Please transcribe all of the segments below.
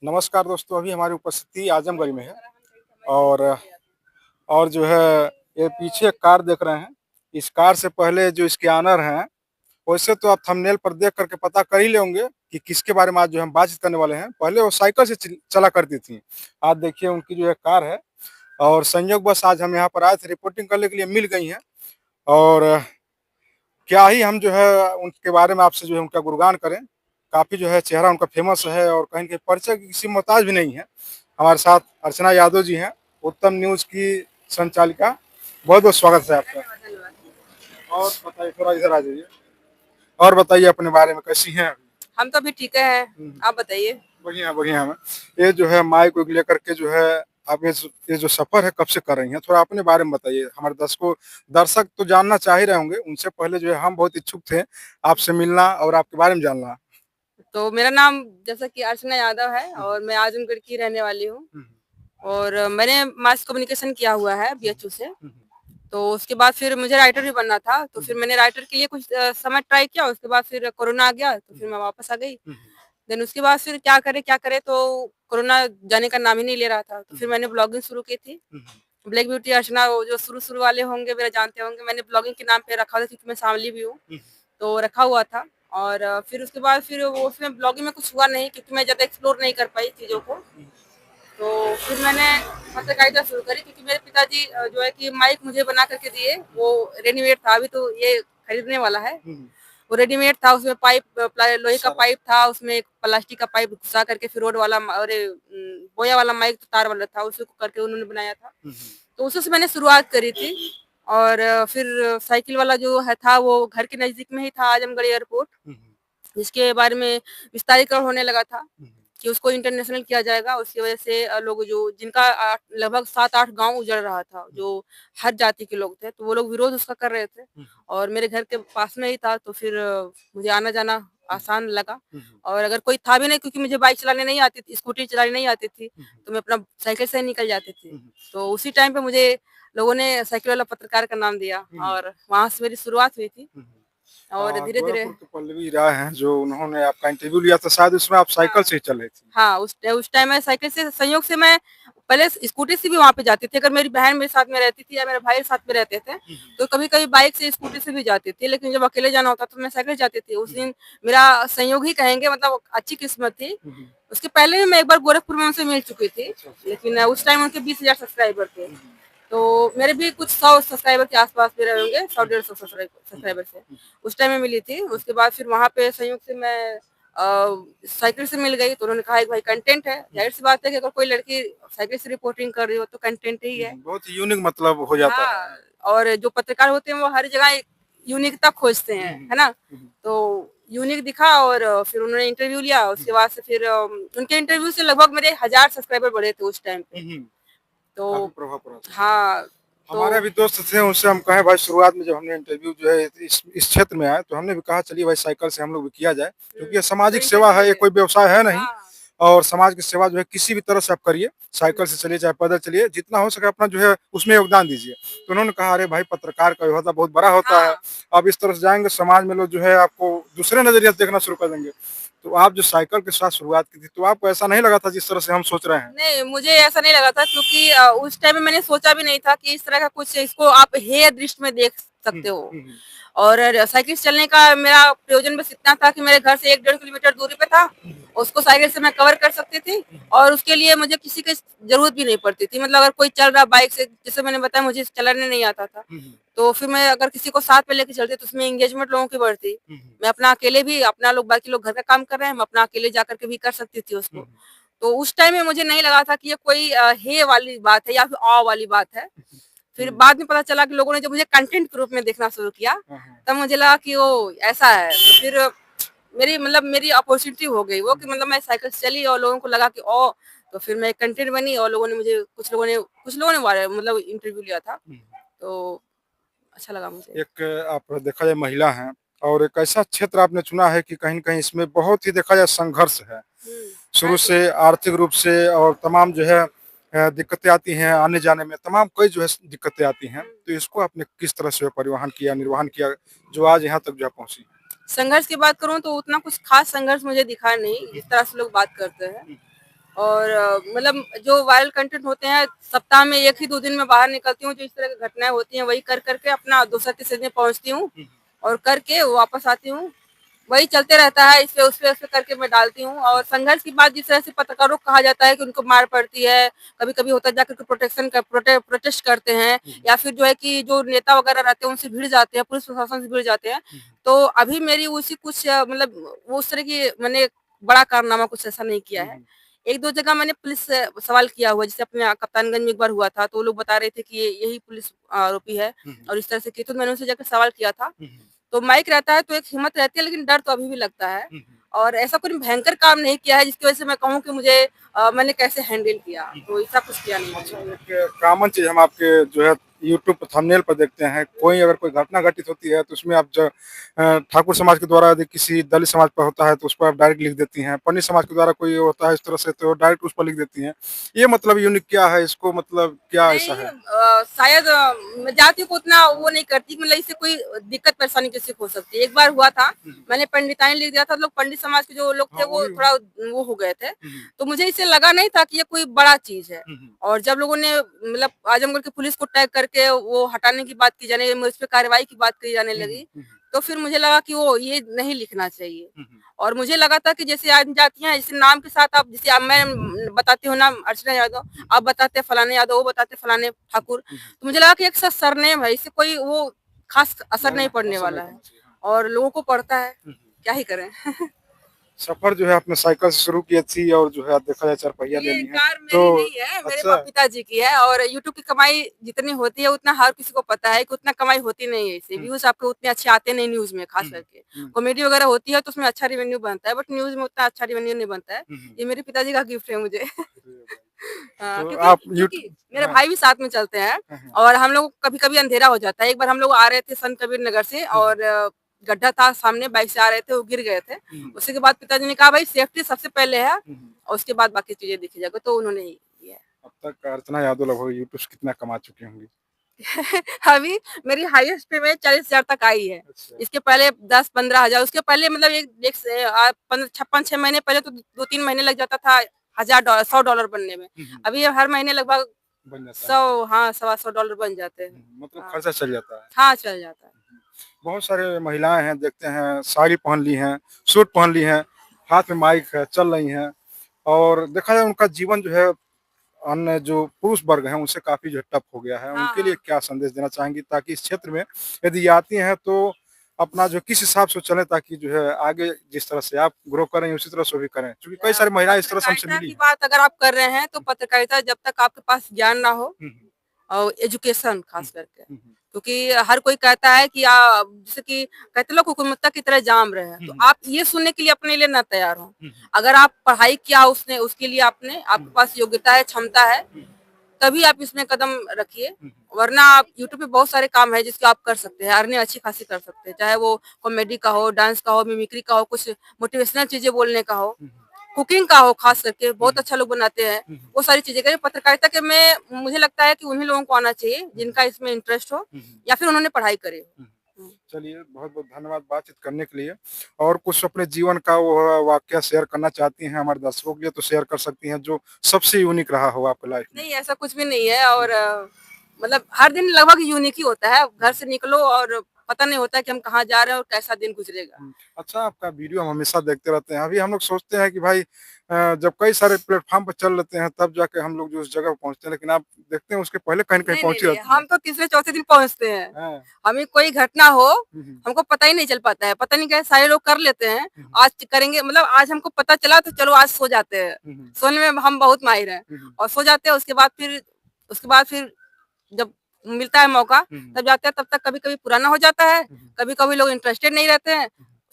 नमस्कार दोस्तों, अभी हमारी उपस्थिति आजमगढ़ में है और जो है ये पीछे एक कार देख रहे हैं। इस कार से पहले जो इसके ऑनर हैं, वैसे तो आप थंबनेल पर देख करके पता कर ही लेंगे कि किसके बारे में आज जो हम बातचीत करने वाले हैं। पहले वो साइकिल से चला करती थी। आज देखिए उनकी जो है कार है और संयोगवश आज हम यहाँ पर आए थे रिपोर्टिंग करने के लिए मिल गई हैं और क्या ही हम जो है उनके बारे में आपसे जो है उनका गुणगान करें। काफ़ी जो है चेहरा उनका फ़ेमस है और कहीं न कहीं परिचय की किसी मोहताज भी नहीं है। हमारे साथ अर्चना यादव जी हैं, उत्तम न्यूज़ की संचालिका। बहुत-बहुत स्वागत है आपका। और बताइए थोड़ा इधर आ जाइए। और बताइए अपने बारे में कैसी हैं? हम तो अभी ठीक हैं। आप बताइए। बढ़िया, बढ़िया है। ये जो है माइक वाइक लेकर के जो है आप ये जो सफ़र है कब से कर रही हैं? थोड़ा अपने बारे में बताइए। हमारे दर्शक तो जानना चाह ही रहे होंगे, उनसे पहले जो है हम बहुत इच्छुक थे आपसे मिलना और आपके बारे में जानना। तो मेरा नाम जैसा कि अर्चना यादव है हुँ, और मैं आजमगढ़ की रहने वाली हूँ हुँ, और मैंने मास कम्युनिकेशन किया हुआ है बीएचयू से। हुँ, तो उसके बाद फिर मुझे राइटर भी बनना था, तो हुँ, फिर मैंने राइटर के लिए कुछ समय ट्राई किया। उसके बाद फिर कोरोना आ गया, तो हुँ, फिर मैं वापस आ गई। हुँ, देन उसके बाद फिर क्या करे तो कोरोना जाने का नाम ही नहीं ले रहा था। तो हुँ, फिर मैंने ब्लॉगिंग शुरू की थी। हुँ, ब्लैक ब्यूटी अर्चना, वो जो शुरू-शुरू वाले होंगे मेरा जानते होंगे, मैंने ब्लॉगिंग के नाम पे रखा था क्योंकि मैं शामली भी हूँ। हुँ, तो रखा हुआ था और फिर उसके बाद फिर वो उसमें ब्लॉगिंग में कुछ हुआ नहीं क्योंकि मैं ज़्यादा एक्सप्लोर नहीं कर पाई चीज़ों को। तो फिर मैंने पत्रकारिता शुरू करी क्योंकि मेरे पिताजी जो है कि माइक मुझे बना करके दिए, वो रेडीमेड था, अभी तो ये खरीदने वाला है। हुँ, वो रेडीमेड था, उसमें लोहे का सारा पाइप था, उसमें एक प्लास्टिक का पाइप घुसा करके फिर रोड वाला बोया वाला माइक तो तार वाला था, उसी को करके उन्होंने बनाया था। हुँ, तो उसी से मैंने शुरुआत करी थी और फिर साइकिल वाला जो है था वो घर के नज़दीक में ही था, आजमगढ़ एयरपोर्ट, हुँ, जिसके बारे में विस्तारीकरण होने लगा था हुँ, कि उसको इंटरनेशनल किया जाएगा। उसकी वजह से लोग जो जिनका लगभग 7-8 गाँव उजड़ रहा था, जो हर जाति के लोग थे, तो वो लोग विरोध उसका कर रहे थे हुँ, और मेरे घर के पास में ही था, तो फिर मुझे आना-जाना हुँ, आसान लगा। हुँ, और अगर कोई था भी नहीं क्योंकि मुझे बाइक चलाने नहीं आती थी, स्कूटी चलानी नहीं आती थी, हुँ, तो मैं अपना साइकिल से ही निकल जाती थी। हुँ, तो उसी टाइम पे मुझे लोगों ने साइकिल वाला पत्रकार का नाम दिया हुँ, और वहाँ से मेरी शुरुआत हुई थी हुँ। और धीरे-धीरे। गोरखपुर के पल्लवी राय हैं जो उन्होंने आपका इंटरव्यू लिया था, शायद उसमें आप साइकिल हाँ। से ही चल रही थी। हाँ, उस टाइम मैं साइकिल से संयोग से मैं पहले स्कूटी से भी वहाँ पे जाती थी। अगर मेरी बहन मेरे साथ में रहती थी या मेरे भाई साथ में रहते थे, हुँ, तो कभी-कभी बाइक से, स्कूटी से भी जाती थी। लेकिन जब अकेले जाना होता तो मैं साइकिल से जाती थी। उस हुँ, दिन मेरा संयोग ही कहेंगे, मतलब अच्छी किस्मत थी। हुँ, हुँ। उसके पहले भी मैं एक बार गोरखपुर में उनसे मिल चुकी थी, अच्छा, अच्छा। लेकिन उस टाइम उनके 20,000 सब्सक्राइबर थे। हुँ, हुँ, तो मेरे भी कुछ 100 सब्सक्राइबर के आस-पास में रहे होंगे, 100 हुँ, डेढ़ 100 हुँ, सब्सक्राइबर थे। हुँ, उस टाइम में मिली थी। उसके बाद फिर वहाँ पे संयोग से मैं साइकिल से मिल गई, तो उन्होंने कहा एक भाई कंटेंट है, हुँ, ज़ाहिर-सी बात है कि अगर कोई लड़की साइकिल से रिपोर्टिंग कर रही हो तो कंटेंट ही है। बहुत यूनिक मतलब हो जाता है। हाँ, और जो पत्रकार होते हैं वो हर जगह एक यूनिकता खोजते हुँ, हैं, हुँ, है ना? हुँ, तो यूनिक दिखा और फिर उन्होंने इंटरव्यू लिया। हुँ, उसके बाद से फिर उनके इंटरव्यू से लगभग मेरे 1000 सब्सक्राइबर बढ़े थे उस टाइम पे। हुँ, हुँ। काफ़ी तो प्रभाव पड़ा था। हाँ, हमारे तो भी दोस्त थे उनसे हम कहे भाई शुरुआत में जब हमने इंटरव्यू जो है इस क्षेत्र में आए तो हमने भी कहा चलिए भाई साइकिल से हम लोग भी किया जाए क्योंकि ये तो सामाजिक सेवा इंटरव्यू है, ये लिए। कोई व्यवसाय है नहीं। हाँ। और समाज की सेवा जो है किसी भी तरह से आप करिए, साइकिल से चलिए चाहे पैदल चलिए, जितना हो सके अपना जो है उसमें योगदान दीजिए। तो उन्होंने कहा अरे भाई पत्रकार का ओहदा बहुत बड़ा होता है, हाँ। आप इस तरह से जाएँगे समाज में लोग जो है आपको दूसरे नज़रिए से देखना शुरू कर देंगे। तो आप जो साइकिल के साथ शुरुआत की थी, तो आपको ऐसा नहीं लगा था जिस तरह से हम सोच रहे हैं? नहीं, मुझे ऐसा नहीं लगा था क्योंकि उस टाइम में मैंने सोचा भी नहीं था कि इस तरह का कुछ इसको आप हेय दृष्टि में देख हुँ, सकते हो। हुँ, हुँ, और साइकिल से चलने का मेरा प्रयोजन बस इतना था कि मेरे घर से 1 डेढ़ किलोमीटर दूरी पे था, उसको साइकिल से मैं कवर कर सकती थी और उसके लिए मुझे किसी की ज़रूरत भी नहीं पड़ती थी। मतलब अगर कोई चल रहा बाइक से, जैसे मैंने बताया मुझे चलाने नहीं आता था, हुँ, हुँ, तो फिर मैं अगर किसी को साथ में लेके चलती तो उसमें एंगेजमेंट लोगों की बढ़ती। हुँ, हुँ, मैं अपना अकेले भी, अपना लोग बाकी लोग घर का काम कर रहे हैं, मैं अपना अकेले जा कर के भी कर सकती थी हुँ, उसको। तो उस टाइम में मुझे नहीं लगा था कि ये कोई हे वाली बात है या फिर वाली बात है। फिर हुँ, बाद में पता चला कि लोगों ने जब मुझे कंटेंट के रूप में देखना शुरू किया, हाँ, हाँ। तब मुझे लगा कि ओह! ऐसा है। तो फिर मेरी अपॉर्च्युनिटी हो गई वो कि मतलब मैं साइकिल से चली और लोगों को लगा कि ओह! तो फिर मैं कंटेंट बनी और लोगों ने मुझे कुछ लोगों ने मतलब इंटरव्यू लिया था। हुँ। तो अच्छा लगा मुझे। एक आप देखा जाए महिला हैं और एक ऐसा क्षेत्र आपने चुना है कि कहीं न कहीं इसमें बहुत ही देखा जाए संघर्ष है। हुँ, शुरू आर्थिक। से आर्थिक रूप से और तमाम जो है दिक्कतें आती हैं आने-जाने में, तमाम कई जो है दिक्कतें आती हैं। हुँ। तो इसको आपने किस तरह से परिवहन किया, निर्वहन किया, जो आज यहाँ तक जो है पहुँची? संघर्ष की बात करूँ तो उतना कुछ ख़ास संघर्ष मुझे दिखा नहीं, जिस तरह से लोग बात करते हैं। और मतलब जो वायरल कंटेंट होते हैं सप्ताह में 1 ही 2 दिन में बाहर निकलती हूँ, जो इस तरह की घटनाएं होती हैं वही कर करके अपना दूसरा तीसरे दिन पहुंचती हूँ और करके वापस आती हूँ। वही चलते रहता है, इस पे उस पे करके मैं डालती हूँ। और संघर्ष की बात जिस तरह से पत्रकारों को कहा जाता है कि उनको मार पड़ती है, कभी कभी होता है जाकर के प्रोटेस्ट करते हैं, या फिर जो है कि जो नेता वगैरह रहते हैं उनसे भिड़ जाते हैं, पुलिस प्रशासन से भिड़ जाते हैं। तो अभी मेरी उसी कुछ मतलब वो उस तरह की मैंने बड़ा कारनामा कुछ ऐसा नहीं किया है। एक दो जगह मैंने पुलिस से सवाल किया हुआ, जैसे अपने कप्तानगंज में एक बार हुआ था, तो वो लोग बता रहे थे कि यही पुलिस आरोपी है और इस तरह से की, तो मैंने उनसे जाकर सवाल किया था। तो माइक रहता है तो एक हिम्मत रहती है, लेकिन डर तो अभी भी लगता है। और ऐसा कोई भयंकर काम नहीं किया है जिसकी वजह से मैं कहूँ कि मुझे मैंने कैसे हैंडल किया, तो ऐसा कुछ किया नहीं अच्छा, मैंने। एक कॉमन चीज हम आपके जो है यूट्यूब पर थंबनेल पर देखते हैं, कोई अगर कोई घटना घटित होती है तो उसमें आप जो ठाकुर समाज के द्वारा यदि किसी दलित समाज पर होता है तो उस पर आप डायरेक्ट लिख देती हैं, पन्नी समाज के द्वारा कोई होता है इस तरह से तो डायरेक्ट उस पर लिख देती हैं। ये मतलब यूनिक क्या है, इसको मतलब क्या ऐसा नहीं है? शायद मैं जाति को उतना वो नहीं करती, मतलब इससे कोई दिक्कत परेशानी किसी को हो सकती है। एक बार हुआ था, मैंने पंडिताइन लिख दिया था, लोग पंडित समाज के जो लोग थे हाँ, वो वही थोड़ा वो हो गए थे, तो मुझे इससे लगा नहीं था कि ये कोई बड़ा चीज है। और जब लोगों ने मतलब आजमगढ़ की पुलिस को टैग करके वो हटाने की बात की जाने, उस पर कार्रवाई की बात की जाने लगी, तो फिर मुझे लगा कि वो ये नहीं लिखना चाहिए। और मुझे लगा था कि जैसे आज जातियां जैसे नाम के साथ आप, जैसे अब मैं बताती हूँ नाम अर्चना यादव, आप बताते फलाने यादव, वो बताते फलाने ठाकुर, तो मुझे लगा कि एक साथ सरनेम है, इससे कोई वो खास असर नहीं पड़ने असर नहीं वाला है, करना चाहिए, हाँ। और लोगों को पड़ता है, क्या ही करें। सफर जो है आपने साइकिल से शुरू की थी और जो है देखा जाए चारपहिया ले ये ली है कार तो मेरी नहीं है, मेरे अच्छा। पिताजी की है। और यूट्यूब की कमाई जितनी होती है उतना हर किसी को पता है कि उतना कमाई होती नहीं है, इससे व्यूज आपको उतने अच्छे आते नहीं न्यूज में, खास करके कॉमेडी वगैरह होती है तो उसमें अच्छा रेवेन्यू बनता है, बट न्यूज में उतना अच्छा रेवेन्यू नहीं बनता है। ये मेरे पिताजी का गिफ्ट है मुझे। हाँ, तो क्योंकि आप क्योंकि यूट्यूब, मेरे हाँ, भाई भी साथ में चलते हैं, हाँ, और हम लोग कभी कभी अंधेरा हो जाता है। एक बार हम लोग आ रहे थे संत कबीर नगर से, और गड्ढा था सामने, बाइक से आ रहे थे, वो गिर गए थे। उसी के बाद पिताजी ने कहा भाई सेफ्टी सबसे पहले है, और उसके बाद बाकी चीजें देखी जाएगी, तो उन्होंने ही किया है। अब तक अर्चना यादव लगभग यूट्यूब से कितना कमा चुकी होंगी? अभी मेरी हाईएस्ट पेमेंट 40,000 तक आई है। अच्छा। इसके पहले 10-15 हजार, उसके पहले मतलब एक 5-6 महीने पहले तो 2-3 महीने लग जाता था $1,000 $100 बनने में। अभी हर महीने लगभग बन जाता है। 100, हाँ, $125 बन जाते हैं। मतलब हाँ, खर्चा चल जाता है। हाँ, चल जाता है। बहुत सारे महिलाएं हैं, देखते हैं साड़ी पहन ली हैं, सूट पहन ली हैं, हाथ में माइक है, चल रही हैं, और देखा जाए उनका जीवन जो है अन्य जो पुरुष वर्ग हैं उनसे काफी जो है टफ हो गया है। हाँ, उनके लिए हाँ। क्या संदेश देना चाहेंगी ताकि इस क्षेत्र में यदि आती हैं तो अपना जो किस हिसाब से चले, ताकि जो है आगे जिस तरह से आप ग्रो करें उसी तरह से वो भी करें, क्योंकि कई सारी महिलाएं इस तरह से हमसे पत्रकारिता मिली की हैं। बात अगर आप कर रहे हैं तो पत्रकारिता जब तक आपके पास ज्ञान ना हो, और एजुकेशन खास करके, क्योंकि हर कोई कहता है कि जैसे कि कहते लोग हुकूमत की तरह जाम रहे हैं, तो आप ये सुनने के लिए अपने लिए ना तैयार हो। अगर आप पढ़ाई किया उसने उसके लिए आपने आपके पास योग्यता है, क्षमता है, तभी आप इसमें कदम रखिए। वरना आप यूट्यूब पे बहुत सारे काम है जिसके आप कर सकते हैं, अर्निंग अच्छी खासी कर सकते हैं, चाहे वो कॉमेडी का हो, डांस का हो, मिमिक्री का हो, कुछ मोटिवेशनल चीजें बोलने का हो, कुकिंग का हो, खास करके बहुत अच्छा लोग बनाते हैं, वो सारी चीजें करें। पत्रकारिता के में मुझे लगता है कि उन्हीं लोगों को आना चाहिए जिनका इसमें इंटरेस्ट हो, या फिर उन्होंने पढ़ाई करे। चलिए, बहुत बहुत धन्यवाद बातचीत करने के लिए। और कुछ अपने जीवन का वो वाकया शेयर करना चाहती हैं हमारे दर्शकों के लिए तो शेयर कर सकती हैं, जो सबसे यूनिक रहा हो आपकी लाइफ में। नहीं, ऐसा कुछ भी नहीं है। और मतलब हर दिन लगभग यूनिक ही होता है, घर से निकलो और पता नहीं होता कि हम कहाँ जा रहे हैं और कैसा दिन गुजरेगा। अच्छा, आपका वीडियो हम हमेशा देखते रहते हैं। अभी हम लोग सोचते हैं कि भाई जब कई सारे प्लेटफॉर्म पर चल लेते हैं तब जाके हम लोग जो उस जगह पर पहुंचते हैं, लेकिन आप देखते हैं उसके पहले कहीं न कहीं नहीं, नहीं, पहुंची नहीं, रहती हैं। हम तो तीसरे चौथे दिन पहुंचते हैं। हाँ। हमें कोई घटना हो, हम्म, हमको पता ही नहीं चल पाता है। पता नहीं कैसे सारे लोग कर लेते हैं। हम्म, आज करेंगे, मतलब आज हमको पता चला तो चलो आज सो जाते हैं। हम्म, सोने में हम बहुत माहिर हैं, हम्म, और सो जाते हैं। उसके बाद फिर जब मिलता है मौका हम्म, तब जाते हैं। तब तक कभी-कभी पुराना हो जाता है, हम्म, कभी-कभी लोग इंटरेस्टेड नहीं रहते हैं,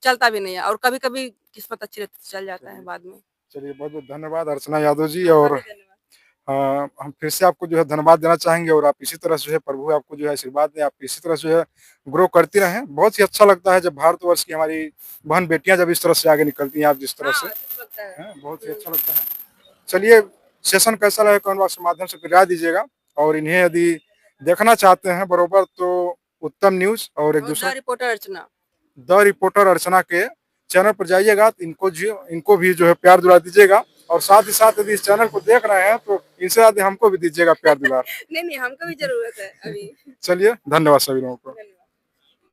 चलता भी नहीं है, और कभी-कभी किस्मत अच्छी रहती है तो चल जाता है चलिए, बाद में। चलिए, बहुत बहुत धन्यवाद अर्चना यादव जी। आपका और भी धन्यवाद। हम फिर से आपको जो है धन्यवाद देना चाहेंगे, और आप इसी तरह से जो है प्रभु आपको जो है आशीर्वाद दें, आप इसी तरह से जो है ग्रो करती रहें। बहुत ही अच्छा लगता है जब भारतवर्ष की हमारी बहन बेटियां जब इस तरह से आगे निकलती हैं, आप जिस तरह से हाँ, अच्छा लगता है। हैं, बहुत ही अच्छा लगता है। चलिए, सेशन कैसा लगा कमेंट बॉक्स के माध्यम से फिर राय दीजिएगा, और इन्हें यदि देखना चाहते हैं बरोबर तो उत्तम न्यूज़ और एक और दूसरा the reporter Archana. The reporter Archana के चैनल पर जाइएगा, तो इनको भी जो है प्यार दुला दीजिएगा। और साथ ही साथ यदि इस चैनल को देख रहे हैं तो इनसे ज्यादा हमको भी दीजिएगा प्यार दुलार। नहीं नहीं, हमको भी जरूरत है अभी। चलिए, धन्यवाद सभी लोगों को।